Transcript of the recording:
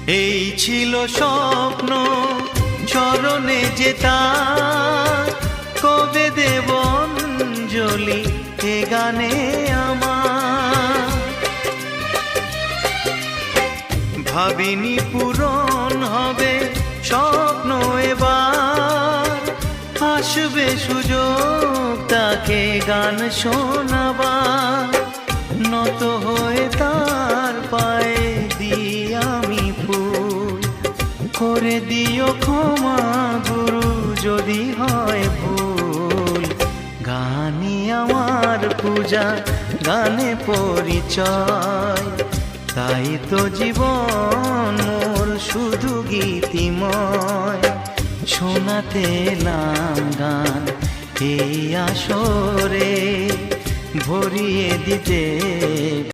এই ছিল স্বপ্ন চরণে যেতা, কবে দেব অঞ্জলি এ গানে আমার। ভাবিনি পূরণ হবে স্বপ্ন এবার, আসবে সুযোগ তাকে গান শোনাবার। নত হয়ে তার পায়ে দিই আমি ফুল, করে দিও ক্ষমা গুরু যদি হয় ভুল। গানই আমার পূজা, গানে পরিচয়, তাই তো জীবন মোর শুধু গীতিময়। শোনাতে এলাম গান এই আসরে, ভরিয়ে দিতে